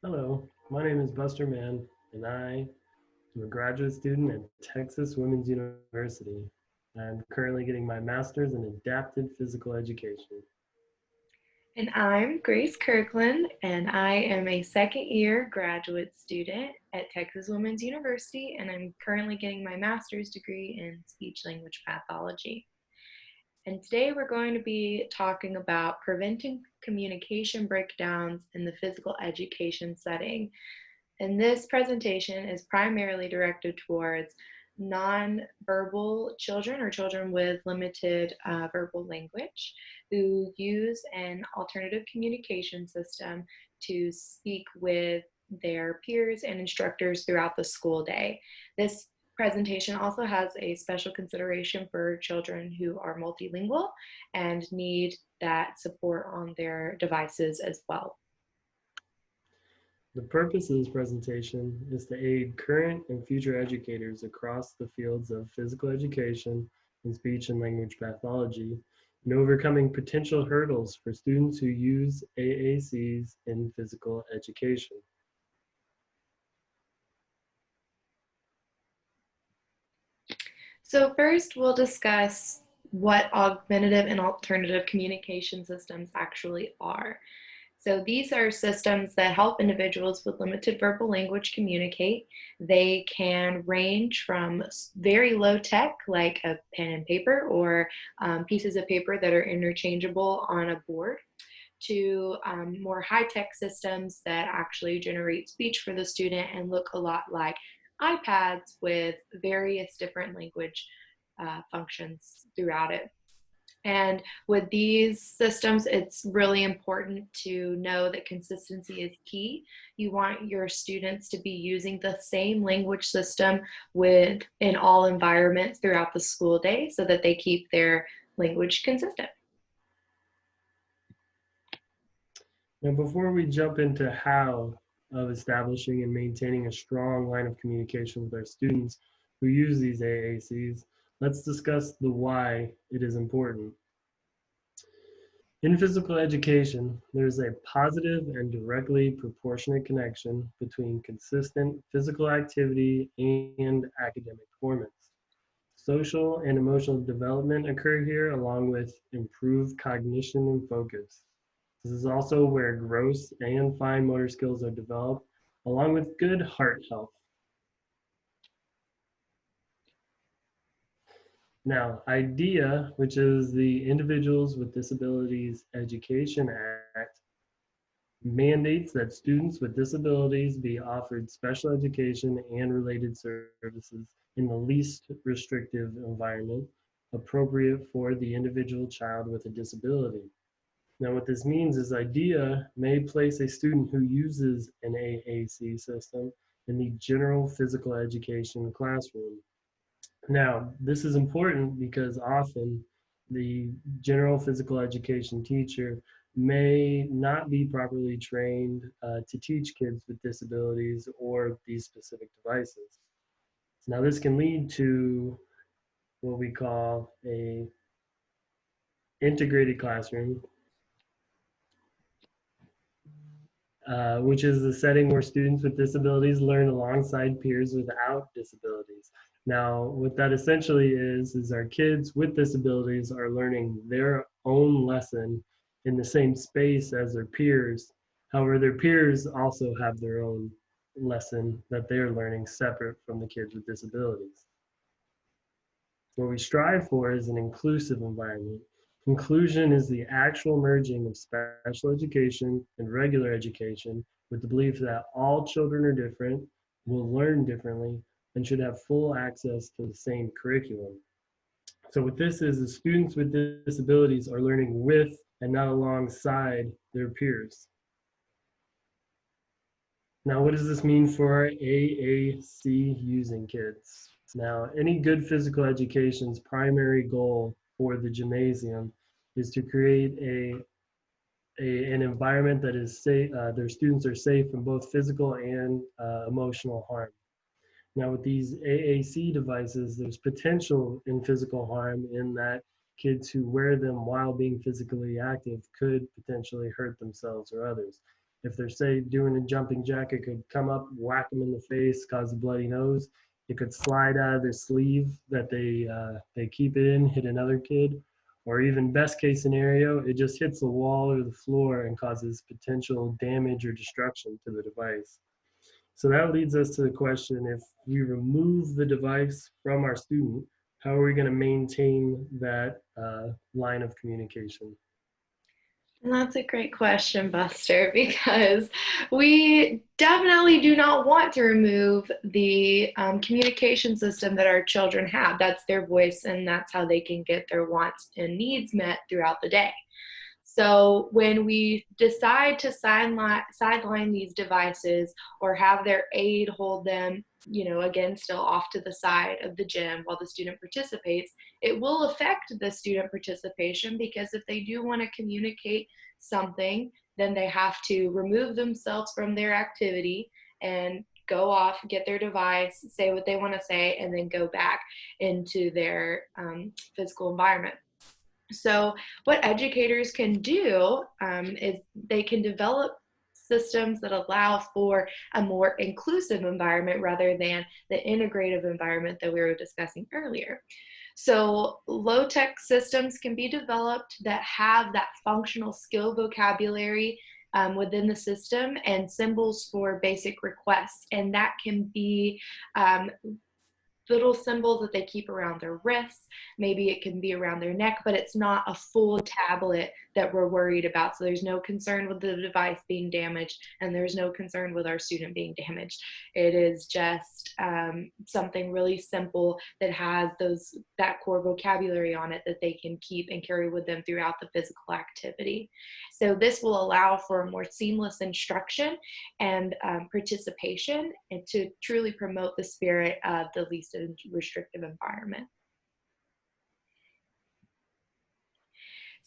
Hello, my name is Buster Mann, and I am a graduate student at Texas Women's University. I'm currently getting my master's in adaptive physical education. And I'm Grace Kirkland, and I am a second year graduate student at Texas Women's University, and I'm currently getting my master's degree in speech language pathology. And today we're going to be talking about preventing communication breakdowns in the physical education setting. And this presentation is primarily directed towards nonverbal children or children with limited verbal language who use an alternative communication system to speak with their peers and instructors throughout the school day. This presentation also has a special consideration for children who are multilingual and need that support on their devices as well. The purpose of this presentation is to aid current and future educators across the fields of physical education and speech and language pathology in overcoming potential hurdles for students who use AACs in physical education. So first we'll discuss what augmentative and alternative communication systems actually are. So these are systems that help individuals with limited verbal language communicate. They can range from very low tech, like a pen and paper or pieces of paper that are interchangeable on a board, to more high tech systems that actually generate speech for the student and look a lot like iPads with various different language functions throughout it. And with these systems, it's really important to know that consistency is key. You want your students to be using the same language system in all environments throughout the school day so that they keep their language consistent. Now, before we jump into how of establishing and maintaining a strong line of communication with our students who use these AACs, let's discuss the why it is important. In physical education, there is a positive and directly proportionate connection between consistent physical activity and academic performance. Social and emotional development occur here along with improved cognition and focus. This is also where gross and fine motor skills are developed, along with good heart health. Now, IDEA, which is the Individuals with Disabilities Education Act, mandates that students with disabilities be offered special education and related services in the least restrictive environment appropriate for the individual child with a disability. Now, what this means is IDEA may place a student who uses an AAC system in the general physical education classroom. Now, this is important because often the general physical education teacher may not be properly trained to teach kids with disabilities or these specific devices. Now, this can lead to what we call a integrated classroom, which is the setting where students with disabilities learn alongside peers without disabilities. Now, what that essentially is our kids with disabilities are learning their own lesson in the same space as their peers. However, their peers also have their own lesson that they're learning separate from the kids with disabilities. What we strive for is an inclusive environment. Inclusion is the actual merging of special education and regular education with the belief that all children are different, will learn differently, and should have full access to the same curriculum. So what this is the students with disabilities are learning with and not alongside their peers. Now, what does this mean for our AAC using kids? Now, any good physical education's primary goal for the gymnasium is to create an environment that is safe, their students are safe from both physical and emotional harm. Now, with these AAC devices, there's potential in physical harm in that kids who wear them while being physically active could potentially hurt themselves or others. If they're, say, doing a jumping jack, it could come up, whack them in the face, cause a bloody nose. It could slide out of their sleeve that they keep it in, hit another kid, or even best case scenario, it just hits the wall or the floor and causes potential damage or destruction to the device. So that leads us to the question, if we remove the device from our student, how are we going to maintain that line of communication? And that's a great question, Buster, because we definitely do not want to remove the communication system that our children have. That's their voice, and that's how they can get their wants and needs met throughout the day. So when we decide to sideline these devices or have their aide hold them, again, still off to the side of the gym while the student participates, it will affect the student participation, because if they do want to communicate something, then they have to remove themselves from their activity and go off, get their device, say what they want to say, and then go back into their physical environment. So, what educators can do is they can develop systems that allow for a more inclusive environment rather than the integrative environment that we were discussing earlier. So, low tech systems can be developed that have that functional skill vocabulary within the system and symbols for basic requests. And that can be little symbols that they keep around their wrists. Maybe it can be around their neck, but it's not a full tablet that we're worried about. So there's no concern with the device being damaged, and there's no concern with our student being damaged. It is just something really simple that has that core vocabulary on it that they can keep and carry with them throughout the physical activity. So this will allow for a more seamless instruction and participation, and to truly promote the spirit of the least restrictive environment.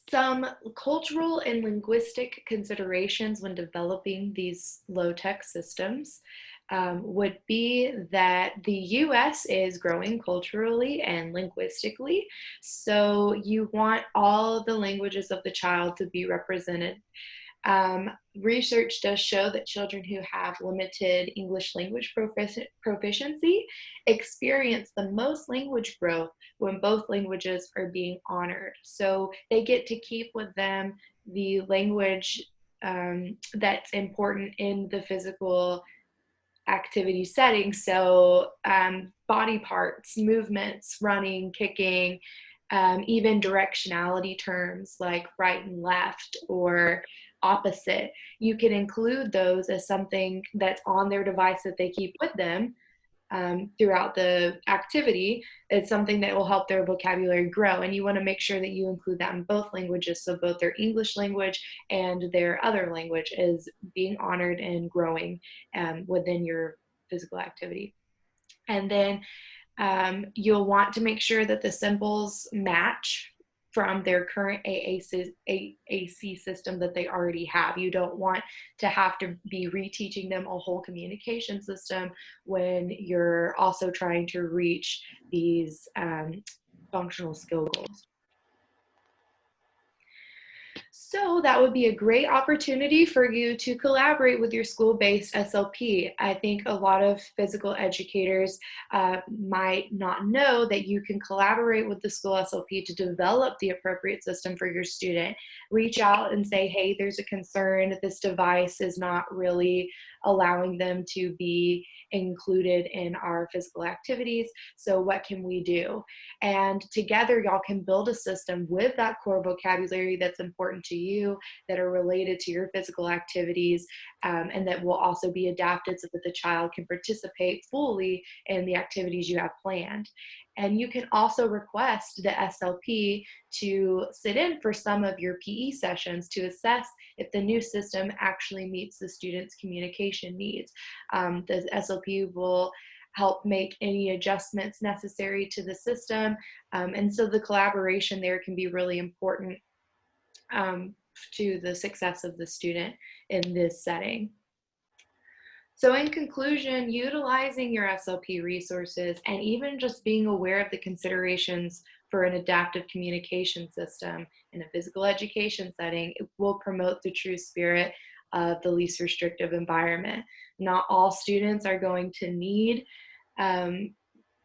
Some cultural and linguistic considerations when developing these low-tech systems would be that the US is growing culturally and linguistically. So you want all the languages of the child to be represented. Research does show that children who have limited English language proficiency experience the most language growth when both languages are being honored. So they get to keep with them the language that's important in the physical activity setting. So body parts, movements, running, kicking, even directionality terms like right and left or opposite. You can include those as something that's on their device that they keep with them throughout the activity. It's something that will help their vocabulary grow. And you want to make sure that you include that in both languages. So both their English language and their other language is being honored and growing within your physical activity. And then you'll want to make sure that the symbols match from their current AAC system that they already have. You don't want to have to be reteaching them a whole communication system when you're also trying to reach these functional skill goals. So that would be a great opportunity for you to collaborate with your school-based SLP. I think a lot of physical educators might not know that you can collaborate with the school SLP to develop the appropriate system for your student. Reach out and say, hey, there's a concern that this device is not really allowing them to be included in our physical activities. So what can we do? And together y'all can build a system with that core vocabulary that's important to you, that are related to your physical activities, and that will also be adapted so that the child can participate fully in the activities you have planned. And you can also request the SLP to sit in for some of your PE sessions to assess if the new system actually meets the student's communication needs. The SLP will help make any adjustments necessary to the system. And so the collaboration there can be really important to the success of the student in this setting. So in conclusion, utilizing your SLP resources and even just being aware of the considerations for an adaptive communication system in a physical education setting, it will promote the true spirit of the least restrictive environment. Not all students are going to need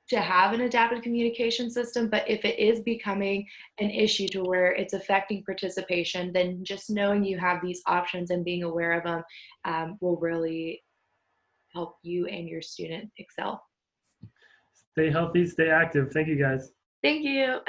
to have an adaptive communication system, but if it is becoming an issue to where it's affecting participation, then just knowing you have these options and being aware of them will really help you and your student excel. Stay healthy, stay active. Thank you guys. Thank you.